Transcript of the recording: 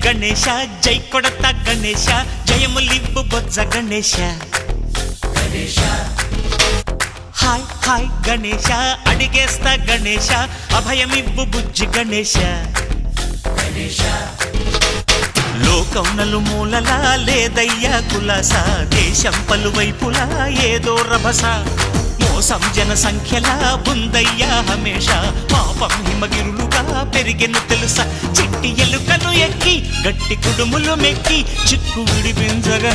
గణేశ జై కొడత గణేశ జయములివ్వు బొజ్జ Ganesha hi hi Ganesha అడిగేస్తా Ganesha అభయమివ్వు బుజ్జి గణేశ లోకం నలుమూలలా లేదయ్యా కులాస దేశం పలువైపులా ఏదో రభస మోసం జన సంఖ్యలా ఉందయ్యా హమేష పాపం హిమగిరులుగా పెరిగెను తెలుసా చిట్టి ఎలుకలు ఎక్కి గట్టి కుడుములు మెక్కి చిక్కు విడిపించగ